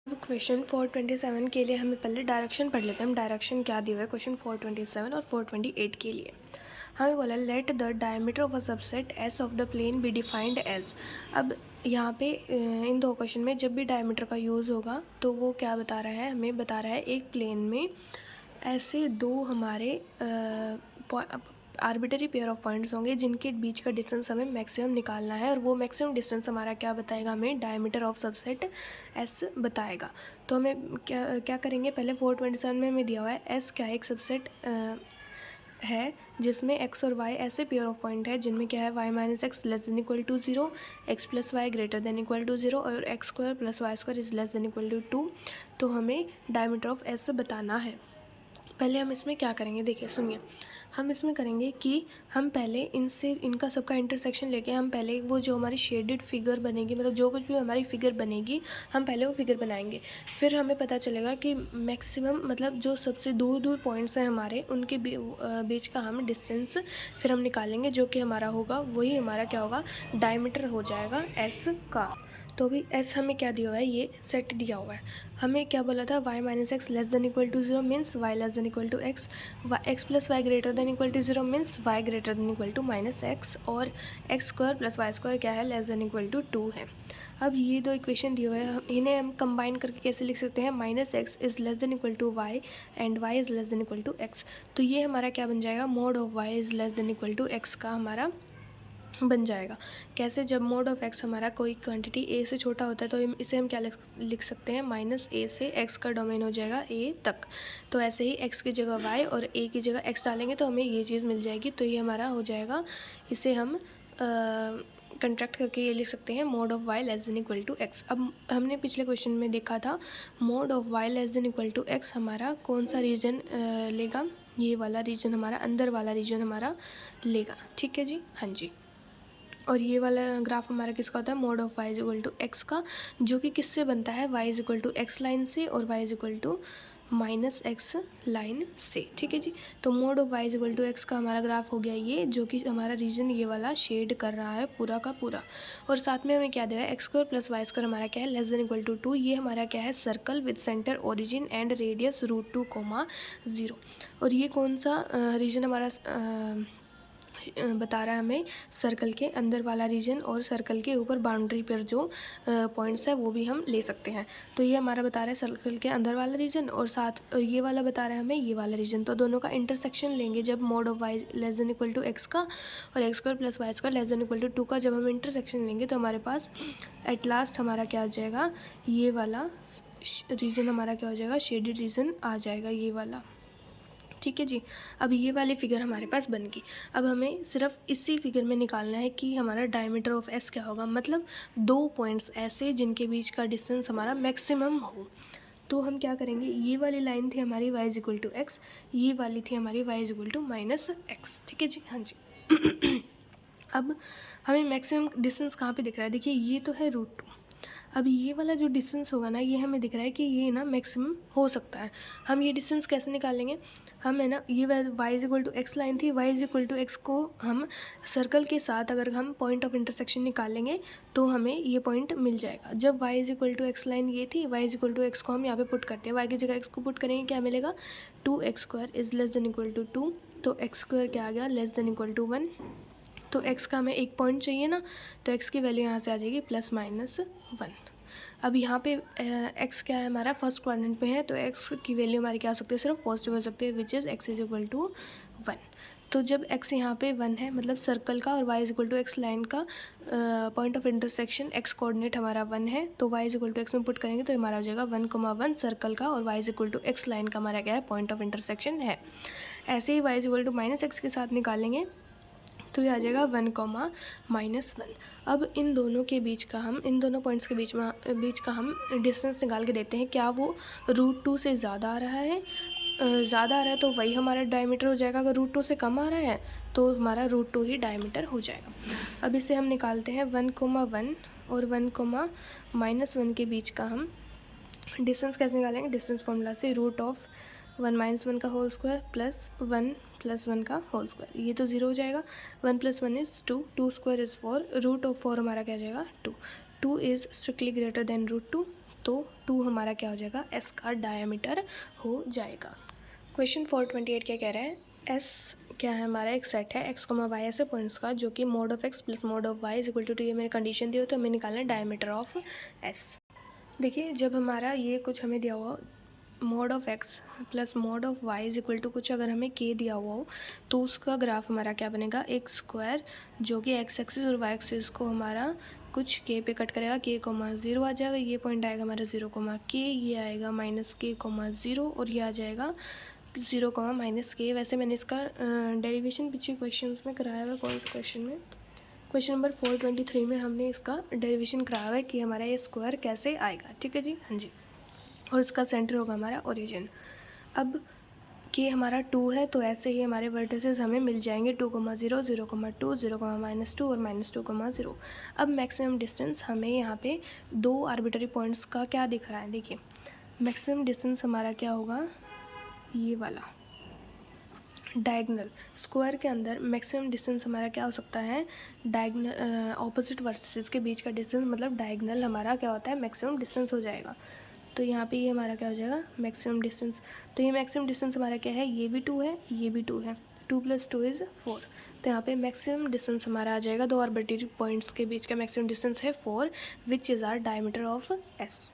Question 427 के लिए हमें पहले डायरेक्शन पढ़ लेते हैं। हम डायरेक्शन क्या दिया हुआ है क्वेश्चन 427 और 428 के लिए। हमें बोला let the diameter of a subset S of the plane be defined as. अब यहाँ पे इन दो क्वेश्चन में जब भी डायमीटर का यूज़ होगा तो वो क्या बता रहा है, हमें बता रहा है एक प्लेन में ऐसे दो हमारे आर्बिटरी पेयर ऑफ पॉइंट्स होंगे जिनके बीच का डिस्टेंस हमें मैक्सिमम निकालना है, और वो मैक्सिमम डिस्टेंस हमारा क्या बताएगा, हमें डायमीटर ऑफ सबसेट एस बताएगा। तो हमें क्या करेंगे, पहले 427 में हमें दिया हुआ है एस क्या है, एक सबसेट है जिसमें एक्स और वाई ऐसे पेयर ऑफ पॉइंट है जिनमें क्या है y minus x less than equal to 0, x plus Y greater than equal to 0 और x square plus Y square is less than equal to 2। तो हमें डायमीटर ऑफ एस बताना है। पहले हम इसमें क्या करेंगे, देखिए सुनिए, हम इसमें करेंगे कि हम पहले इनका सबका इंटरसेक्शन लेके हम पहले वो जो हमारी शेडेड फिगर बनेगी, मतलब जो कुछ भी हमारी फिगर बनेगी हम पहले वो फिगर बनाएंगे। फिर हमें पता चलेगा कि मैक्सिमम मतलब जो सबसे दूर दूर पॉइंट्स हैं हमारे उनके बीच का हम डिस्टेंस फिर हम निकालेंगे, जो कि हमारा होगा वही हमारा क्या होगा, डायमीटर हो जाएगा एस का। तो अभी एस हमें क्या दिया हुआ है, ये सेट दिया हुआ है। हमें क्या बोला था, Y minus x less than equal to 0 means Y less than equal to X, X plus Y greater than equal to 0 means Y greater than equal to minus X, और x square plus Y square क्या है, less than equal to 2 है। अब ये दो equation दिए हुए हैं, इन्हें हम कंबाइन करके कैसे लिख सकते हैं, minus x is less than equal to y and y is less than equal to x. तो ये हमारा क्या बन जाएगा, mod of y is less than equal to x का हमारा बन जाएगा। कैसे, जब मोड ऑफ एक्स हमारा कोई क्वांटिटी ए से छोटा होता है तो इसे हम क्या लिख सकते हैं, माइनस ए से एक्स का डोमेन हो जाएगा ए तक। तो ऐसे ही एक्स की जगह वाई और ए की जगह एक्स डालेंगे तो हमें ये चीज़ मिल जाएगी। तो ये हमारा हो जाएगा, इसे हम कंट्रैक्ट करके ये लिख सकते हैं, mod of y less than equal to x. अब हमने पिछले क्वेश्चन में देखा था mod of y less than equal to x हमारा कौन सा रीजन लेगा, ये वाला रीजन हमारा, अंदर वाला रीजन हमारा लेगा। ठीक है जी, हाँ जी। और ये वाला ग्राफ हमारा किसका होता है, mod of y is equal to x का, जो कि किससे बनता है, y is equal to x line से और y is equal to minus x line से। ठीक है जी। तो mod of y is equal to x का हमारा ग्राफ हो गया ये, जो कि हमारा रीजन ये वाला शेड कर रहा है पूरा का पूरा। और साथ में हमें क्या दिया है, x square plus Y square हमारा क्या है, लेस देन इक्वल टू 2। ये हमारा क्या है, circle with centre origin and radius √2, 0। और ये कौन सा रीजन हमारा बता रहा है हमें, सर्कल के अंदर वाला रीजन, और सर्कल के ऊपर बाउंड्री पर जो पॉइंट्स है वो भी हम ले सकते हैं। तो ये हमारा बता रहा है सर्कल के अंदर वाला रीजन, और साथ ये वाला बता रहा है हमें ये वाला रीजन। तो दोनों का इंटरसेक्शन लेंगे जब mod of y less than equal to x का और x square plus Y square less than equal to 2 का, जब हम इंटरसेक्शन लेंगे तो हमारे पास एट लास्ट हमारा क्या आ जाएगा, ये वाला रीजन हमारा क्या हो जाएगा, शेडेड रीजन आ जाएगा ये वाला। ठीक है जी। अब ये वाली फिगर हमारे पास बन गई। अब हमें सिर्फ इसी फिगर में निकालना है कि हमारा डायमीटर ऑफ एस क्या होगा, मतलब दो पॉइंट्स ऐसे जिनके बीच का डिस्टेंस हमारा मैक्सिमम हो। तो हम क्या करेंगे, ये वाली लाइन थी हमारी y is equal to x, ये वाली थी हमारी y is equal to minus x. ठीक है जी, हाँ जी। अब हमें मैक्सिमम डिस्टेंस कहाँ पे दिख रहा है, देखिए ये तो है √2। अब ये वाला जो डिस्टेंस होगा ना, ये हमें दिख रहा है कि ये ना मैक्सिमम हो सकता है। हम ये डिस्टेंस कैसे निकालेंगे, हम है ना, ये y is equal to x line थी, y is equal to x को हम सर्कल के साथ अगर हम पॉइंट ऑफ इंटरसेक्शन निकालेंगे तो हमें ये पॉइंट मिल जाएगा। जब y is equal to x line ये थी, y is equal to x को हम यहाँ पे पुट करते हैं, y की जगह x को पुट करेंगे, क्या मिलेगा, 2x square is less than equal to 2। तो x स्क्वायर क्या आ गया, लेस देन इक्वल टू 1। तो x का हमें एक पॉइंट चाहिए ना, तो x की वैल्यू यहाँ से आ जाएगी +-1। अब यहाँ पे x क्या है हमारा, फर्स्ट क्वाड्रेंट पे है, तो x की वैल्यू हमारी क्या हो सकती है, सिर्फ पॉजिटिव हो सकती है, which is x is equal to 1। तो जब x यहाँ पे 1 है, मतलब सर्कल का, और y is equal to x line का point of intersection x coordinate हमारा 1 है, तो y is equal to X में पुट करेंगे तो हमारा हो जाएगा 1,1 सर्कल का, और y is equal to x line का हमारा क्या है, पॉइंट ऑफ इंटरसेक्शन है। ऐसे ही y is equal to minus x के साथ निकालेंगे तो ये आ जाएगा 1,-1। अब इन दोनों के बीच का हम, इन दोनों पॉइंट्स के बीच का हम डिस्टेंस निकाल के देते हैं, क्या वो √2 से ज़्यादा आ रहा है, ज़्यादा आ रहा है तो वही हमारा डायमीटर हो जाएगा। अगर √2 से कम आ रहा है तो हमारा √2 ही डायमीटर हो जाएगा। अब इसे हम निकालते हैं 1,1 और 1,-1 के बीच का हम डिस्टेंस कैसे निकालेंगे, डिस्टेंस फॉर्मूला से, √1 - 1 का होल स्क्वायर प्लस 1 + 1 का होल स्क्वायर, ये तो 0 हो जाएगा। 1 + 1 इज़ 2, 2 स्क्वायर इज़ 4, √4 हमारा क्या आ जाएगा, 2 इज़ स्ट्रिक्टली ग्रेटर देन √2। तो 2 हमारा क्या हो जाएगा, एस का डायमीटर हो जाएगा। क्वेश्चन 428 क्या कह रहा है, एस क्या है हमारा, एक सेट है एक्स कोमा वाई ऐसे पॉइंट्स का जो कि mod of x plus mod of y is equal to ये मेरी कंडीशन दी हो, तो हमें निकालना है डायमीटर ऑफ एस। देखिए जब हमारा ये कुछ हमें दिया हुआ mod of x plus mod of y is equal to कुछ अगर हमें के दिया हुआ हो, तो उसका ग्राफ हमारा क्या बनेगा, एक्स स्क्वायर जो कि एक्स एक्सिस और वाई एक्सिस को हमारा कुछ के पे कट करेगा, के कोमा 0 आ जाएगा, ये पॉइंट आएगा हमारा 0 कोमा के, ये आएगा माइनस के कोमा 0 और ये आ जाएगा 0 कोमा माइनस के। वैसे मैंने इसका डेरिवेशन पीछे क्वेश्चन में कराया हुआ, कौन से क्वेश्चन में, क्वेश्चन नंबर 423 में हमने इसका डेरिवेशन कराया हुआ है कि हमारा ये स्क्वायर कैसे आएगा। ठीक है जी, हाँ जी। और इसका सेंटर होगा हमारा ओरिजिन। अब के हमारा 2 है, तो ऐसे ही हमारे वर्टिसेस हमें मिल जाएंगे 2,0, 0,2, 0,-2 और -2,0। अब मैक्सिमम डिस्टेंस हमें यहाँ पे 2 आर्बिटरी पॉइंट्स का क्या दिख रहा है, देखिए मैक्सिमम डिस्टेंस हमारा क्या होगा, ये वाला डायगनल स्क्वायर के अंदर मैक्सिमम डिस्टेंस हमारा क्या हो सकता है, डायगनल ऑपोजिट वर्टिसेस के बीच का डिस्टेंस, मतलब डायगनल हमारा क्या होता है, मैक्सिमम डिस्टेंस हो जाएगा। तो यहाँ पे ये हमारा क्या हो जाएगा, मैक्सिमम डिस्टेंस। तो ये मैक्सिमम डिस्टेंस हमारा क्या है, ये भी 2 है, ये भी 2 है, 2 + 2 = 4। तो यहाँ पे मैक्सिमम डिस्टेंस हमारा आ जाएगा, 2 आर्बिट्ररी पॉइंट्स के बीच का मैक्सिमम डिस्टेंस है 4, which is our diameter of S.